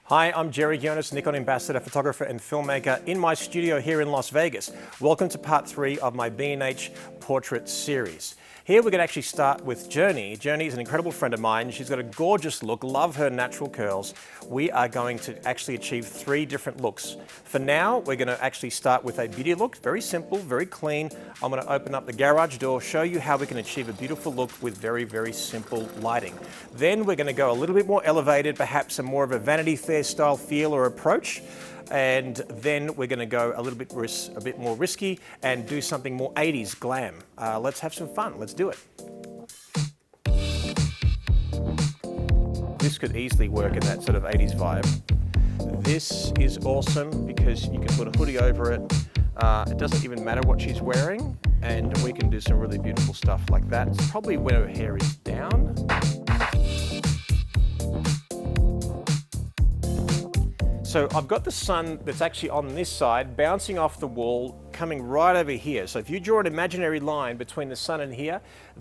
Hi, I'm Jerry Ghionis, Nikon ambassador, photographer and filmmaker in my studio here in Las Vegas. Welcome to part 3 of my B&H portrait series. Here we're going to actually start with Journey. Journey is an incredible friend of mine. She's got a gorgeous look, love her natural curls. We are going to actually achieve 3 different looks. For now, we're going to actually start with a beauty look, very simple, very clean. I'm going to open up the garage door, show you how we can achieve a beautiful look with very, very simple lighting. Then we're going to go a little bit more elevated, perhaps a more of a Vanity Fair style feel or approach. And then we're going to go a little bit more risky and do something more 80s glam. Let's have some fun. Let's do it. This could easily work in that sort of 80s vibe. This is awesome because you can put a hoodie over it. It doesn't even matter what she's wearing, and we can do some really beautiful stuff like that. It's probably when her hair is down. So I've got the sun that's actually on this side, bouncing off the wall, coming right over here. So if you draw an imaginary line between the sun and here,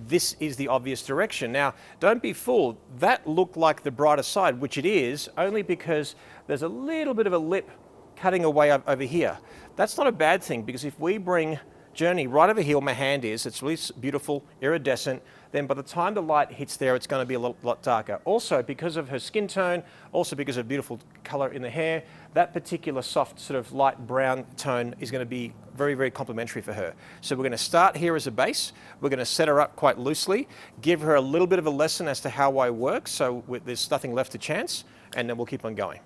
this is the obvious direction. Now, don't be fooled. That looked like the brighter side, which it is, only because there's a little bit of a lip cutting away over here. That's not a bad thing, because if we bring Journey right over here where my hand is, it's really beautiful, iridescent, then by the time the light hits there, it's going to be a lot darker. Also, because of her skin tone, also because of beautiful color in the hair, that particular soft sort of light brown tone is going to be very, very complimentary for her. So we're going to start here as a base. We're going to set her up quite loosely, give her a little bit of a lesson as to how I work, so there's nothing left to chance, and then we'll keep on going.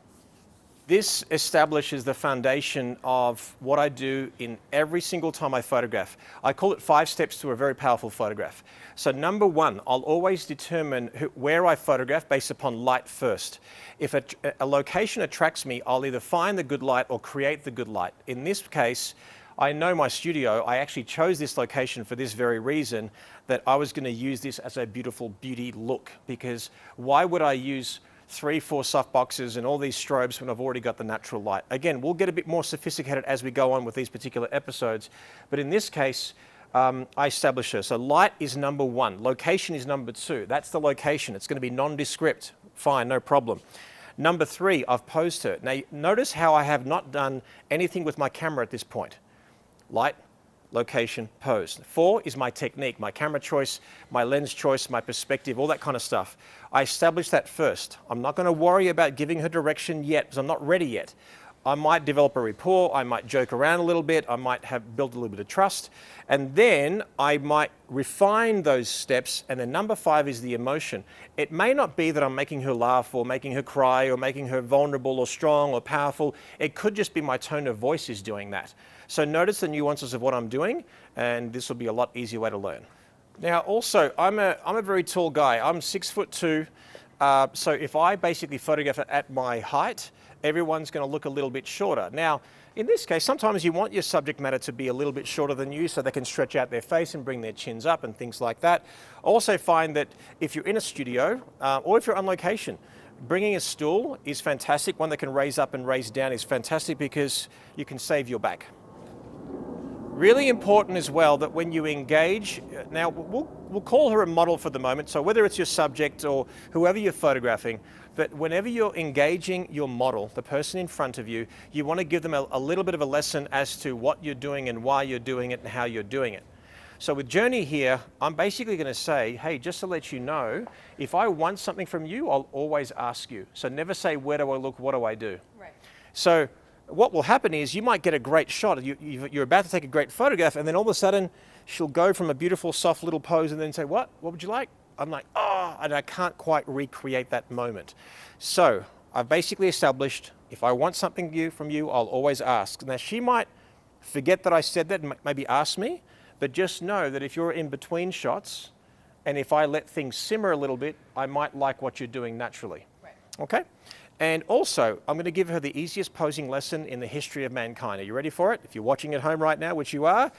This establishes the foundation of what I do in every single time I photograph. I call it 5 steps to a very powerful photograph. So number 1, I'll always determine where I photograph based upon light first. If a location attracts me, I'll either find the good light or create the good light. In this case, I know my studio, I actually chose this location for this very reason, that I was going to use this as a beautiful beauty look, because why would I use 3, 4 soft boxes and all these strobes when I've already got the natural light? Again, we'll get a bit more sophisticated as we go on with these particular episodes, but in this case, I establish her. So light is number 1, location is number 2. That's the location. It's going to be nondescript. Fine, no problem. Number 3, I've posed her. Now, notice how I have not done anything with my camera at this point. Light, location, pose. 4 is my technique, my camera choice, my lens choice, my perspective, all that kind of stuff. I establish that first. I'm not going to worry about giving her direction yet, because I'm not ready yet. I might develop a rapport, I might joke around a little bit, I might build a little bit of trust, and then I might refine those steps, and then number 5 is the emotion. It may not be that I'm making her laugh or making her cry or making her vulnerable or strong or powerful. It could just be my tone of voice is doing that. So notice the nuances of what I'm doing, and this will be a lot easier way to learn. Now also, I'm a very tall guy. I'm 6'2", so if I basically photograph at my height, everyone's going to look a little bit shorter. Now, in this case, sometimes you want your subject matter to be a little bit shorter than you so they can stretch out their face and bring their chins up and things like that. Also find that if you're in a studio or if you're on location, bringing a stool is fantastic. One that can raise up and raise down is fantastic because you can save your back. Really important as well that when you engage, now we'll call her a model for the moment, so whether it's your subject or whoever you're photographing, but whenever you're engaging your model, the person in front of you, you want to give them a little bit of a lesson as to what you're doing and why you're doing it and how you're doing it. So with Journey here, I'm basically going to say, hey, just to let you know, if I want something from you, I'll always ask you. So never say, where do I look, what do I do? Right. So what will happen is you might get a great shot. You're about to take a great photograph, and then all of a sudden she'll go from a beautiful soft little pose and then say, what would you like? I'm like, oh, and I can't quite recreate that moment. So I've basically established, if I want something from you, I'll always ask. Now she might forget that I said that and maybe ask me, but just know that if you're in between shots and if I let things simmer a little bit, I might like what you're doing naturally. Right. Okay? And also, I'm going to give her the easiest posing lesson in the history of mankind. Are you ready for it? If you're watching at home right now, which you are,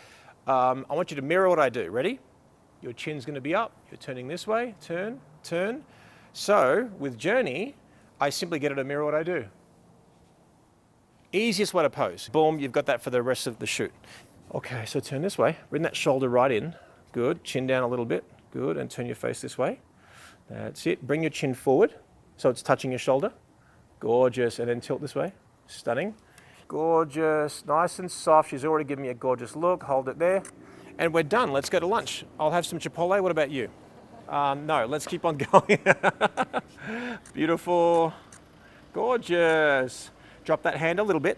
I want you to mirror what I do. Ready? Your chin's going to be up. You're turning this way. Turn, turn. So, with Journey, I simply get her to mirror what I do. Easiest way to pose. Boom, you've got that for the rest of the shoot. Okay, so turn this way. Bring that shoulder right in. Good. Chin down a little bit. Good. And turn your face this way. That's it. Bring your chin forward so it's touching your shoulder. Gorgeous. And then tilt this way. Stunning. Gorgeous. Nice and soft. She's already given me a gorgeous look. Hold it there. And we're done. Let's go to lunch. I'll have some Chipotle. What about you? No, let's keep on going. Beautiful. Gorgeous. Drop that hand a little bit.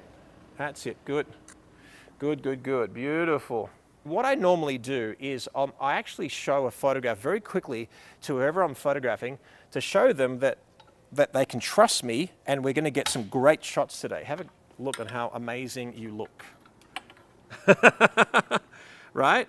That's it. Good. Good, good, good. Beautiful. What I normally do is I actually show a photograph very quickly to whoever I'm photographing to show them that they can trust me and we're going to get some great shots today. Have a look at how amazing you look. Right?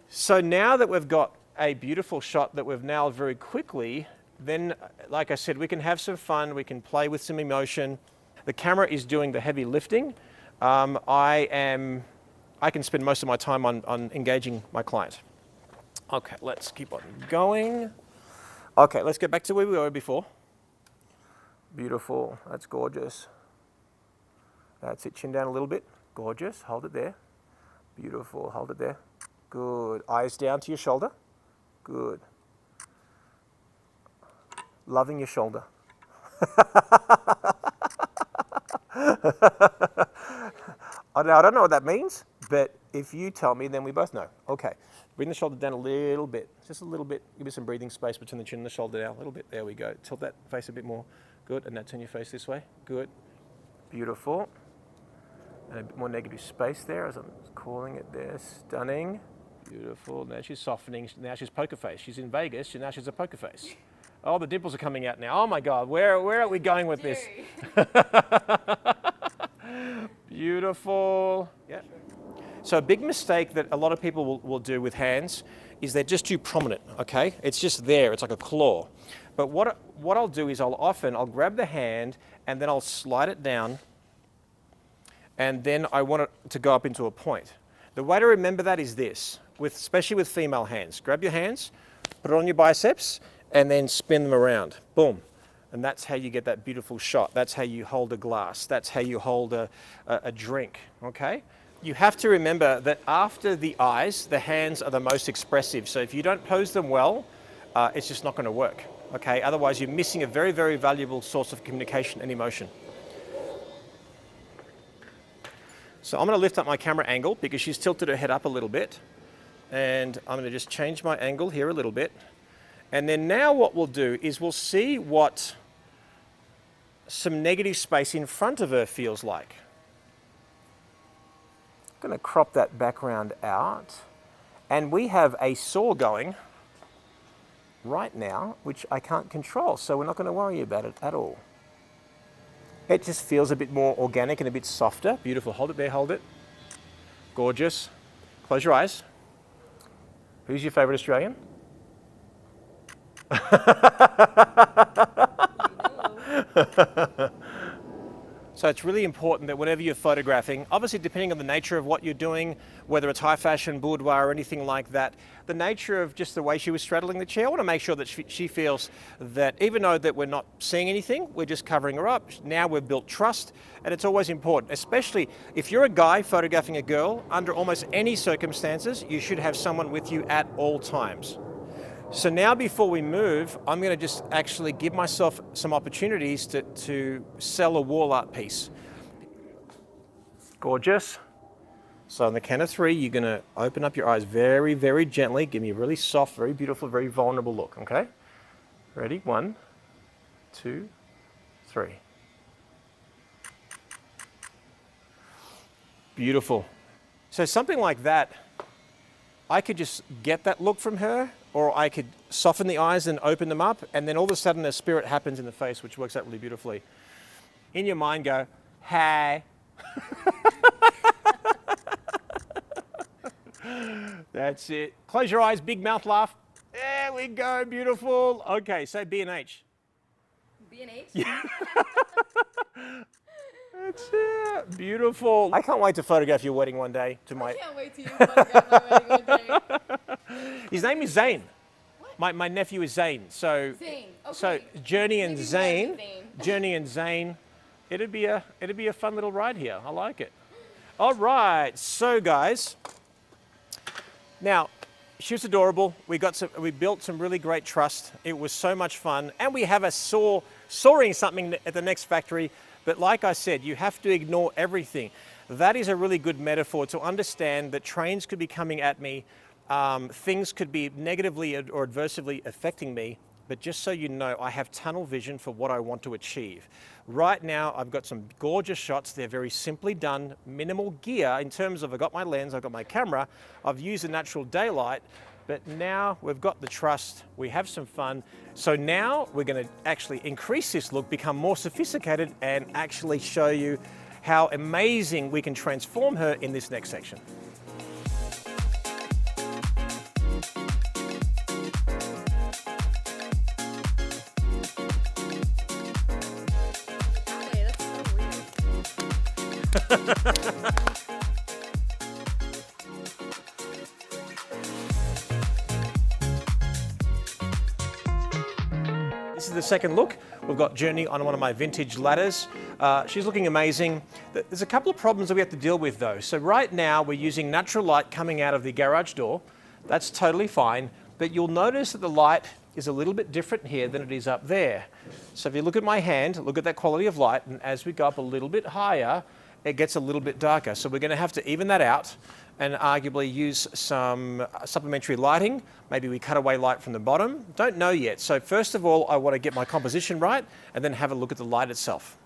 So now that we've got a beautiful shot that we've nailed very quickly, then, like I said, we can have some fun, we can play with some emotion. The camera is doing the heavy lifting. I can spend most of my time on engaging my client. Okay, let's keep on going. Okay, let's get back to where we were before. Beautiful, that's gorgeous. That's it, chin down a little bit. Gorgeous, hold it there. Beautiful, hold it there. Good, eyes down to your shoulder. Good. Loving your shoulder. I don't know what that means, but if you tell me, then we both know. Okay, bring the shoulder down a little bit, just a little bit. Give me some breathing space between the chin and the shoulder now, a little bit. There we go. Tilt that face a bit more. Good, and now turn your face this way. Good. Beautiful. And a bit more negative space there, as I'm calling it there. Stunning. Beautiful. Now she's softening. Now she's poker face. She's in Vegas, and now she's a poker face. Oh, the dimples are coming out now. Oh my God, where are we going with this? Beautiful. Yeah. So a big mistake that a lot of people will do with hands is they're just too prominent, okay? It's just there, it's like a claw. But what I'll do is I'll grab the hand and then I'll slide it down and then I want it to go up into a point. The way to remember that is this, especially with female hands. Grab your hands, put it on your biceps, and then spin them around. Boom. And that's how you get that beautiful shot. That's how you hold a glass. That's how you hold a drink, okay? You have to remember that after the eyes, the hands are the most expressive. So if you don't pose them well, it's just not going to work, okay? Otherwise, you're missing a very, very valuable source of communication and emotion. So I'm going to lift up my camera angle because she's tilted her head up a little bit. And I'm going to just change my angle here a little bit. And then now what we'll do is we'll see what some negative space in front of her feels like. I'm going to crop that background out. And we have a saw going right now, which I can't control, so we're not going to worry about it at all. It just feels a bit more organic and a bit softer. Beautiful. Hold it there, hold it. Gorgeous. Close your eyes. Who's your favorite Australian? So it's really important that whenever you're photographing, obviously depending on the nature of what you're doing, whether it's high fashion, boudoir or anything like that, the nature of just the way she was straddling the chair, I want to make sure that she feels that even though that we're not seeing anything, we're just covering her up. Now we've built trust, and it's always important, especially if you're a guy photographing a girl, under almost any circumstances, you should have someone with you at all times. So now before we move, I'm going to just actually give myself some opportunities to sell a wall art piece. Gorgeous. So on the count of 3, you're going to open up your eyes very, very gently. Give me a really soft, very beautiful, very vulnerable look, okay? Ready? 1, 2, 3. Beautiful. So something like that, I could just get that look from her, or I could soften the eyes and open them up, and then all of a sudden a spirit happens in the face, which works out really beautifully. In your mind go, hey. That's it. Close your eyes, big mouth laugh. There we go, beautiful. Okay, say B and H. B and H? Yeah. That's it. Beautiful. I can't wait to photograph your wedding one day. I can't wait to photograph my wedding one day. His name is Zane. What? My nephew is Zane. So, Zane. Okay. So Journey and Maybe Zane. Zane. Journey and Zane. It'd be a fun little ride here. I like it. All right. So guys, now she was adorable. We built some really great trust. It was so much fun, and we have a saw soaring something at the next factory. But like I said, you have to ignore everything. That is a really good metaphor to understand that trains could be coming at me, things could be negatively or adversely affecting me, but just so you know, I have tunnel vision for what I want to achieve. Right now, I've got some gorgeous shots. They're very simply done, minimal gear in terms of I've got my lens, I've got my camera, I've used the natural daylight, but now we've got the trust, we have some fun. So now we're gonna actually increase this look, become more sophisticated, and actually show you how amazing we can transform her in this next section. Okay, that's so weird. This is the second look. We've got Journey on one of my vintage ladders. She's looking amazing. There's a couple of problems that we have to deal with though. So right now we're using natural light coming out of the garage door. That's totally fine, but you'll notice that the light is a little bit different here than it is up there. So if you look at my hand, look at that quality of light, and as we go up a little bit higher, it gets a little bit darker. So we're going to have to even that out and arguably use some supplementary lighting. Maybe we cut away light from the bottom. Don't know yet. So first of all, I want to get my composition right and then have a look at the light itself.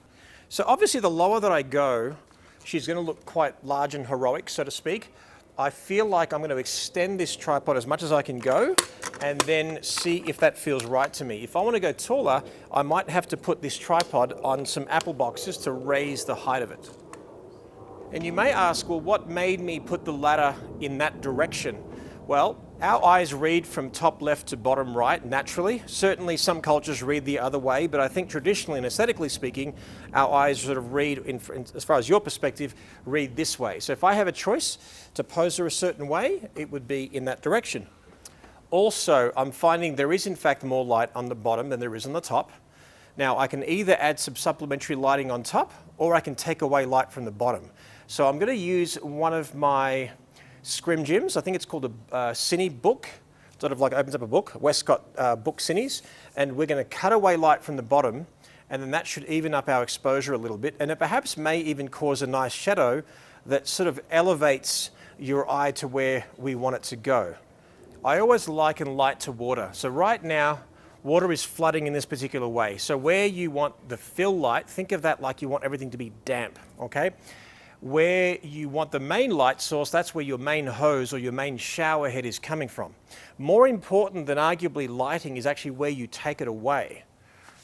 So obviously the lower that I go, she's going to look quite large and heroic, so to speak. I feel like I'm going to extend this tripod as much as I can go and then see if that feels right to me. If I want to go taller, I might have to put this tripod on some apple boxes to raise the height of it. And you may ask, well, what made me put the ladder in that direction? Well, our eyes read from top left to bottom right naturally. Certainly some cultures read the other way, but I think traditionally and aesthetically speaking, our eyes sort of read, as far as your perspective, read this way. So if I have a choice to pose her a certain way, it would be in that direction. Also, I'm finding there is in fact more light on the bottom than there is on the top. Now I can either add some supplementary lighting on top or I can take away light from the bottom. So I'm going to use one of my scrim jims. I think it's called a cine book. Sort of like opens up a book, Westcott book cine's, and we're going to cut away light from the bottom, and then that should even up our exposure a little bit, and it perhaps may even cause a nice shadow that sort of elevates your eye to where we want it to go. I always liken light to water. So right now, water is flooding in this particular way. So where you want the fill light, think of that like you want everything to be damp, okay? Where you want the main light source, that's where your main hose or your main shower head is coming from. More important than arguably lighting is actually where you take it away.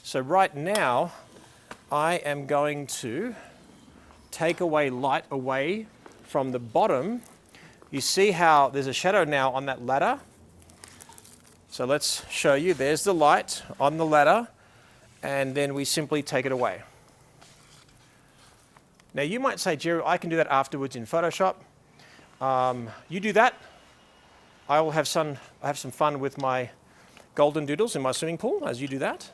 So right now, I am going to take away light away from the bottom. You see how there's a shadow now on that ladder? So let's show you. There's the light on the ladder, and then we simply take it away. Now you might say, Jerry, I can do that afterwards in Photoshop. You do that. I will have some fun with my golden doodles in my swimming pool as you do that.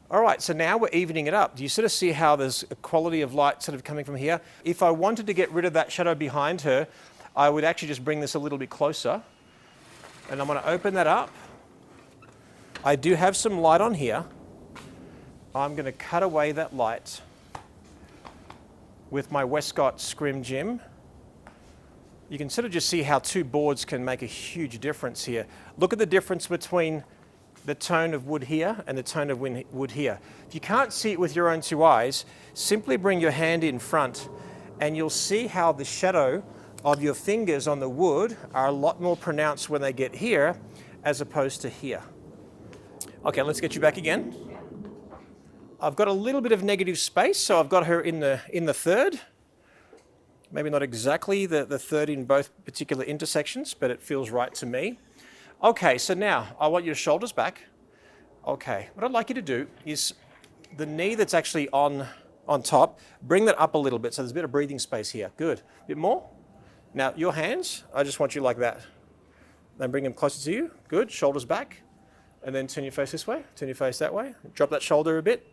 All right, so now we're evening it up. Do you sort of see how there's a quality of light sort of coming from here? If I wanted to get rid of that shadow behind her, I would actually just bring this a little bit closer. And I'm going to open that up. I do have some light on here. I'm going to cut away that light with my Westcott scrim jim. You can sort of just see how two boards can make a huge difference here. Look at the difference between the tone of wood here and the tone of wood here. If you can't see it with your own two eyes, simply bring your hand in front and you'll see how the shadow of your fingers on the wood are a lot more pronounced when they get here as opposed to here. Okay, let's get you back again. I've got a little bit of negative space, so I've got her in the third. Maybe not exactly the third in both particular intersections, but it feels right to me. Okay, so now I want your shoulders back. Okay, what I'd like you to do is the knee that's actually on top, bring that up a little bit so there's a bit of breathing space here. Good. A bit more. Now your hands, I just want you like that. Then bring them closer to you. Good. Shoulders back. And then turn your face this way, turn your face that way. Drop that shoulder a bit.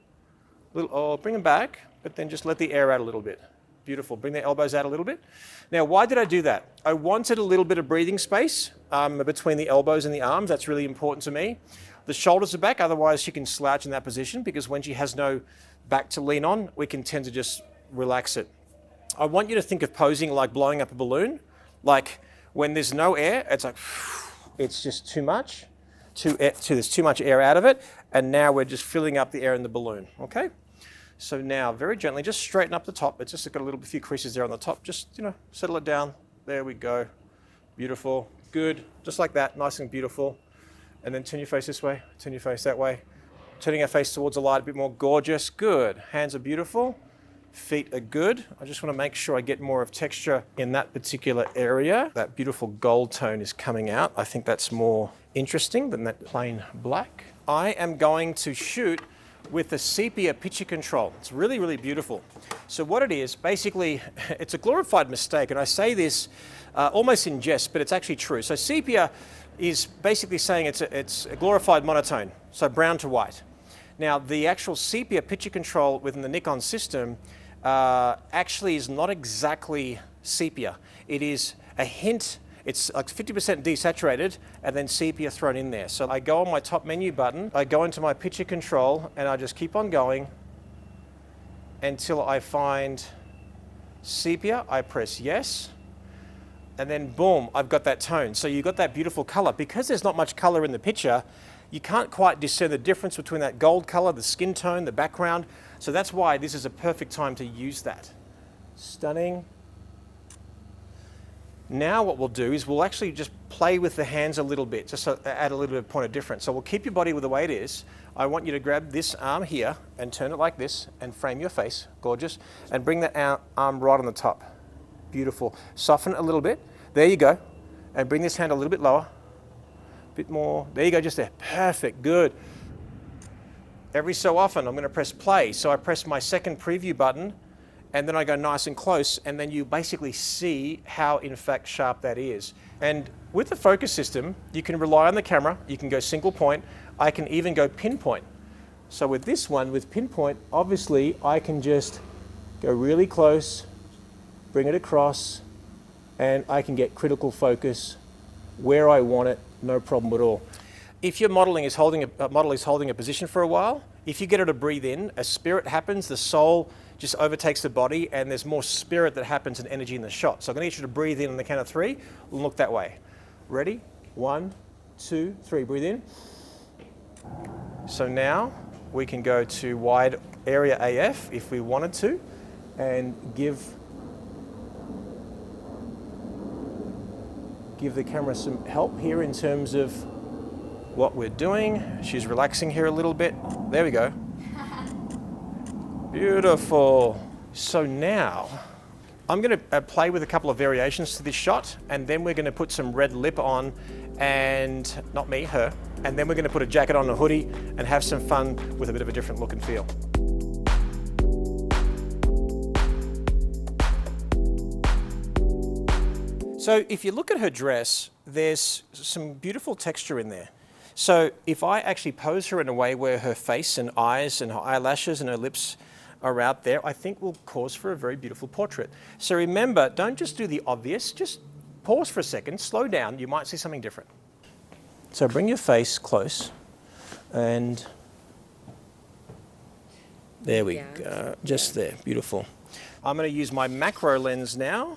Bring them back, but then just let the air out a little bit. Beautiful. Bring the elbows out a little bit. Now, why did I do that? I wanted a little bit of breathing space between the elbows and the arms. That's really important to me. The shoulders are back, otherwise she can slouch in that position, because when she has no back to lean on, we can tend to just relax it. I want you to think of posing like blowing up a balloon. Like when there's no air, it's like, it's just too much. There's too much air out of it, and now we're just filling up the air in the balloon, okay? So now, very gently, just straighten up the top. It's just got a few creases there on the top. Just, settle it down. There we go. Beautiful. Good. Just like that. Nice and beautiful. And then turn your face this way. Turn your face that way. Turning our face towards the light a bit more. Gorgeous. Good. Hands are beautiful. Feet are good. I just want to make sure I get more of texture in that particular area. That beautiful gold tone is coming out. I think that's more interesting than that plain black. I am going to shoot with the sepia picture control. It's really, really beautiful. So what it is, basically, it's a glorified mistake, and I say this almost in jest, but it's actually true. So sepia is basically saying it's a glorified monotone, so brown to white. Now, the actual sepia picture control within the Nikon system actually is not exactly sepia. It is a hint. It's like 50% desaturated and then sepia thrown in there. So I go on my top menu button, I go into my picture control, and I just keep on going until I find sepia. I press yes, and then boom, I've got that tone. So you've got that beautiful color. Because there's not much color in the picture, you can't quite discern the difference between that gold color, the skin tone, the background. So that's why this is a perfect time to use that. Stunning. Now what we'll do is we'll actually just play with the hands a little bit, just to add a little bit of point of difference. So we'll keep your body with the way it is. I want you to grab this arm here and turn it like this and frame your face, gorgeous, and bring that arm right on the top. Beautiful. Soften it a little bit. There you go. And bring this hand a little bit lower. A bit more. There you go, just there. Perfect, good. Every so often I'm going to press play. So I press my second preview button, and then I go nice and close, and then you basically see how, in fact, sharp that is. And with the focus system, you can rely on the camera. You can go single point. I can even go pinpoint. So with this one, with pinpoint, obviously, I can just go really close, bring it across, and I can get critical focus where I want it, no problem at all. If your model is holding a position for a while, if you get her to breathe in, a spirit happens, the soul just overtakes the body, and there's more spirit that happens and energy in the shot. So I'm going to get you to breathe in on the count of 3 and look that way. Ready? 1, 2, 3. Breathe in. So now we can go to wide area AF if we wanted to, and give the camera some help here in terms of what we're doing. She's relaxing here a little bit. There we go. Beautiful. So now I'm going to play with a couple of variations to this shot, and then we're going to put some red lip on, and not me, her, and then we're going to put a jacket on, a hoodie, and have some fun with a bit of a different look and feel. So if you look at her dress, there's some beautiful texture in there. So if I actually pose her in a way where her face and eyes and her eyelashes and her lips are out there, I think will cause for a very beautiful portrait. So remember, don't just do the obvious, just pause for a second, slow down, you might see something different. So bring your face close, and there we go, just there, beautiful. I'm going to use my macro lens now.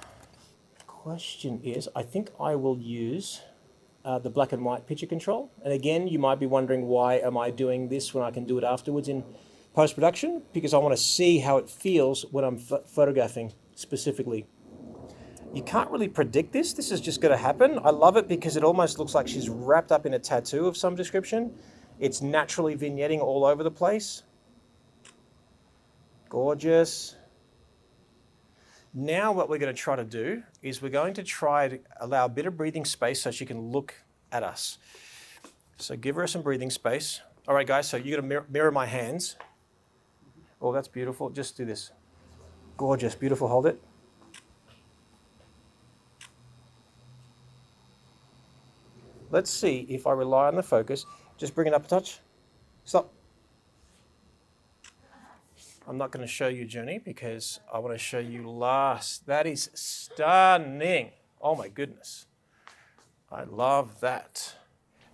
Question is, I think I will use the black and white picture control. And again, you might be wondering, why am I doing this when I can do it afterwards in post-production? Because I want to see how it feels when I'm photographing specifically. You can't really predict this. This is just going to happen. I love it because it almost looks like she's wrapped up in a tattoo of some description. It's naturally vignetting all over the place. Gorgeous. Now what we're going to try to do is we're going to try to allow a bit of breathing space so she can look at us. So give her some breathing space. All right, guys, so you're going to mirror my hands. Oh, that's beautiful. Just do this. Gorgeous, beautiful. Hold it. Let's see if I rely on the focus. Just bring it up a touch. Stop. I'm not going to show you Journey because I want to show you last. That is stunning. Oh my goodness. I love that.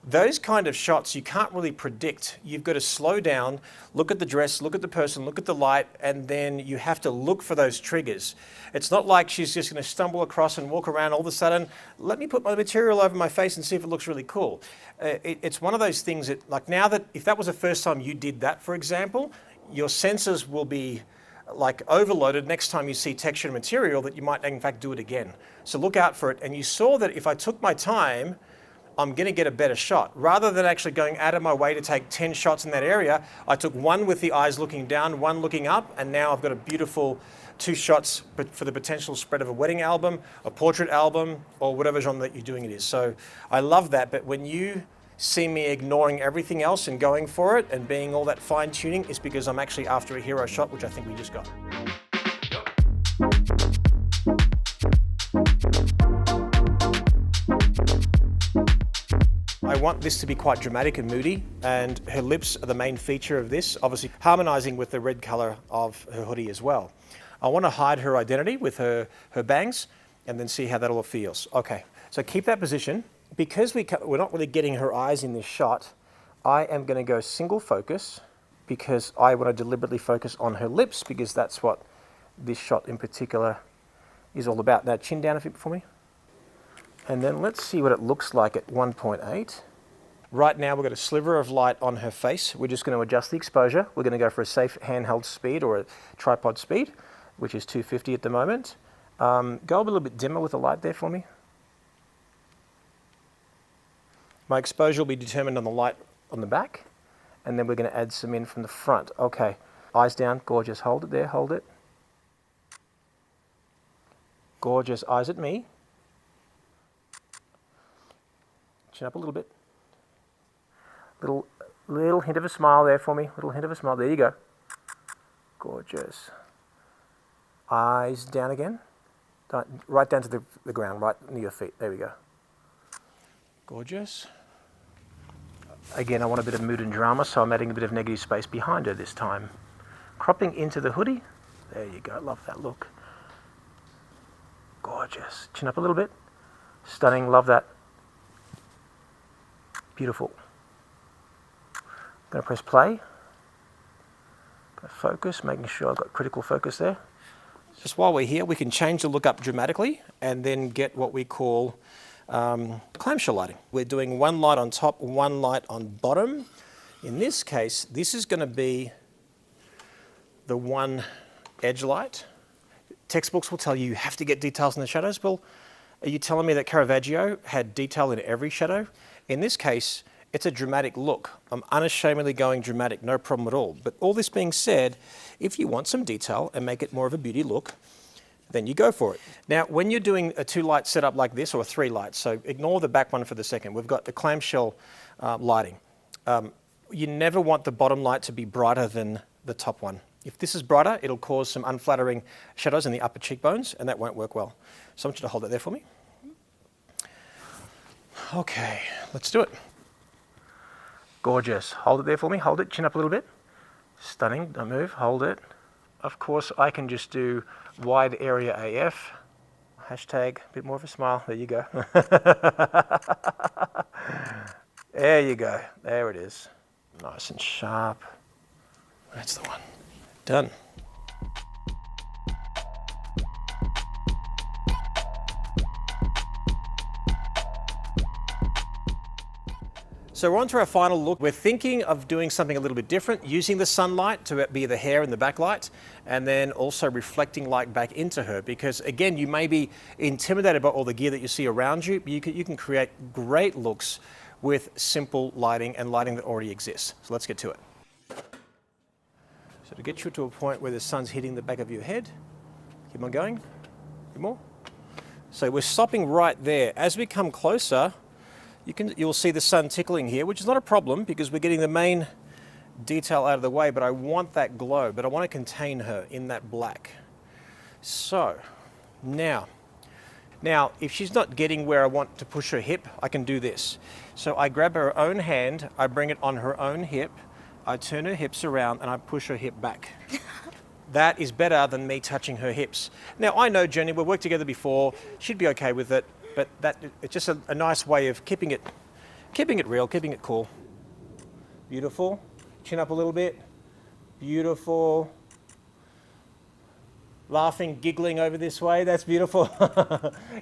Those kind of shots you can't really predict. You've got to slow down, look at the dress, look at the person, look at the light, and then you have to look for those triggers. It's not like she's just going to stumble across and walk around all of a sudden, let me put my material over my face and see if it looks really cool. It's one of those things that, like now that, if that was the first time you did that, for example, your senses will be like overloaded next time you see texture and material that you might in fact do it again. So look out for it. And you saw that if I took my time, I'm going to get a better shot. Rather than actually going out of my way to take 10 shots in that area, I took one with the eyes looking down, one looking up, and now I've got a beautiful 2 shots for the potential spread of a wedding album, a portrait album, or whatever genre that you're doing it is. So I love that, but when you see me ignoring everything else and going for it and being all that fine tuning, it's because I'm actually after a hero shot, which I think we just got. I want this to be quite dramatic and moody, and her lips are the main feature of this, obviously harmonizing with the red color of her hoodie as well. I want to hide her identity with her bangs and then see how that all feels. Okay, so keep that position. Because we're not really getting her eyes in this shot, I am going to go single focus because I want to deliberately focus on her lips because that's what this shot in particular is all about. Now chin down a bit for me. And then let's see what it looks like at 1.8. Right now we've got a sliver of light on her face. We're just going to adjust the exposure. We're going to go for a safe handheld speed or a tripod speed, which is 250 at the moment. Go a little bit dimmer with the light there for me. My exposure will be determined on the light on the back, and then we're going to add some in from the front. Okay, eyes down, gorgeous. Hold it there, hold it. Gorgeous, eyes at me. Chin up a little bit. Little hint of a smile there for me. Little hint of a smile. There you go. Gorgeous. Eyes down again. Right down to the ground, right near your feet. There we go. Gorgeous. Again, I want a bit of mood and drama, so I'm adding a bit of negative space behind her this time. Cropping into the hoodie. There you go. Love that look. Gorgeous. Chin up a little bit. Stunning. Love that. Beautiful. I'm going to press play. Go focus, making sure I've got critical focus there. Just while we're here, we can change the look up dramatically and then get what we call clamshell lighting. We're doing one light on top, one light on bottom. In this case, this is going to be the one edge light. Textbooks will tell you have to get details in the shadows. Well, are you telling me that Caravaggio had detail in every shadow? In this case, it's a dramatic look. I'm unashamedly going dramatic, no problem at all. But all this being said, if you want some detail and make it more of a beauty look, then you go for it. Now, when you're doing a 2-light setup like this, or 3 lights, so ignore the back one for the second. We've got the clamshell lighting. You never want the bottom light to be brighter than the top one. If this is brighter, it'll cause some unflattering shadows in the upper cheekbones, and that won't work well. So I want you to hold that there for me. Okay, let's do it. Gorgeous. Hold it there for me. Hold it. Chin up a little bit. Stunning. Don't move. Hold it. Of course, I can just do wide area AF. Hashtag, a bit more of a smile. There you go. There you go. There it is. Nice and sharp. That's the one. Done. So we're on to our final look. We're thinking of doing something a little bit different, using the sunlight to be the hair and the backlight, and then also reflecting light back into her. Because again, you may be intimidated by all the gear that you see around you, but you can create great looks with simple lighting and lighting that already exists. So let's get to it. So to get you to a point where the sun's hitting the back of your head, keep on going, a bit more. So we're stopping right there. As we come closer, you'll see the sun tickling here, which is not a problem because we're getting the main detail out of the way, but I want that glow, but I want to contain her in that black. So now if she's not getting where I want to push her hip, I can do this. So I grab her own hand, I bring it on her own hip, I turn her hips around and I push her hip back. That is better than me touching her hips. Now I know Jenny, we've worked together before, she'd be okay with it. But it's just a nice way of keeping it Keeping it real, keeping it cool. Beautiful. Chin up a little bit. Beautiful. Laughing, giggling over this way. That's beautiful.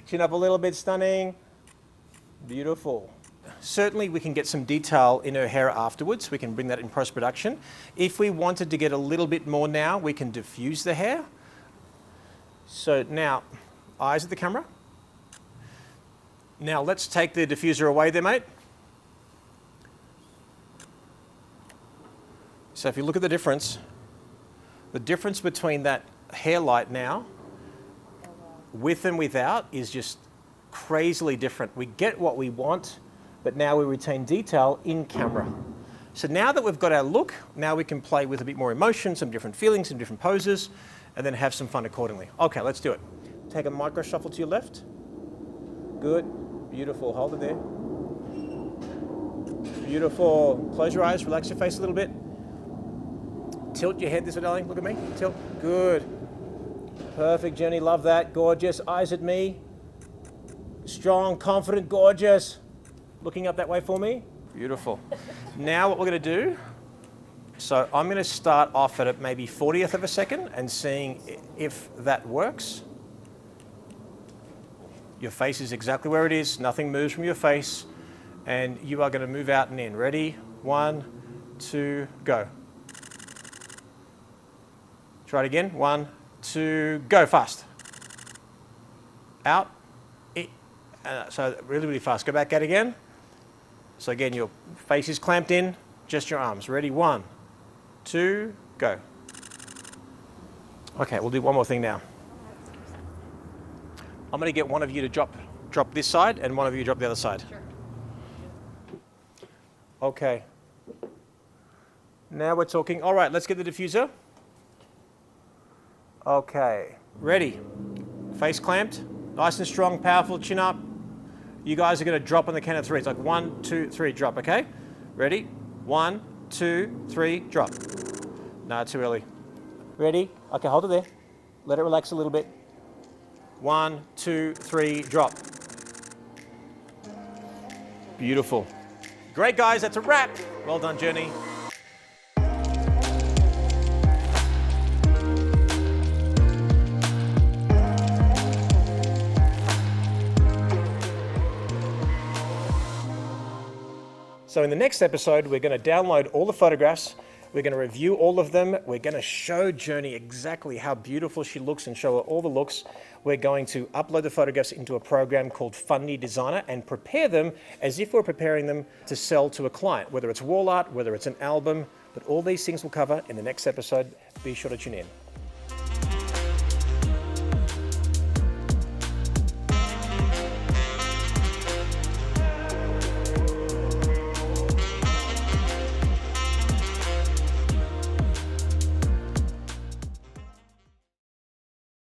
Chin up a little bit, stunning. Beautiful. Certainly we can get some detail in her hair afterwards. We can bring that in post-production. If we wanted to get a little bit more now, we can diffuse the hair. So now, eyes at the camera. Now let's take the diffuser away there, mate. So if you look at the difference between that hair light now, with and without, is just crazily different. We get what we want, but now we retain detail in camera. So now that we've got our look, now we can play with a bit more emotion, some different feelings, some different poses, and then have some fun accordingly. Okay, let's do it. Take a micro shuffle to your left. Good, beautiful, hold it there. Beautiful, close your eyes, relax your face a little bit. Tilt your head this way, darling, look at me, tilt, good. Perfect, Jenny, love that, gorgeous, eyes at me. Strong, confident, gorgeous. Looking up that way for me, beautiful. Now what we're gonna do, so I'm gonna start off at maybe 40th of a second and seeing if that works. Your face is exactly where it is, nothing moves from your face, and you are gonna move out and in. Ready? 1, 2, go. Try it again. 1, 2, go, fast. Out. So really, really fast. Go back out again. So again, your face is clamped in, just your arms. Ready? 1, 2, go. Okay, we'll do one more thing now. I'm going to get one of you to drop this side and one of you drop the other side. Sure. Okay. Now we're talking. All right, let's get the diffuser. Okay, ready. Face clamped, nice and strong, powerful, chin up. You guys are going to drop on the count of 3. It's like 1, 2, 3, drop, okay? Ready? 1, 2, 3, drop. No, too early. Ready? Okay, hold it there. Let it relax a little bit. 1, 2, 3, drop. Beautiful. Great, guys, that's a wrap. Well done, Journey. So in the next episode, we're going to download all the photographs. We're going to review all of them. We're going to show Journey exactly how beautiful she looks and show her all the looks. We're going to upload the photographs into a program called Funny Designer and prepare them as if we're preparing them to sell to a client, whether it's wall art, whether it's an album. But all these things we'll cover in the next episode. Be sure to tune in.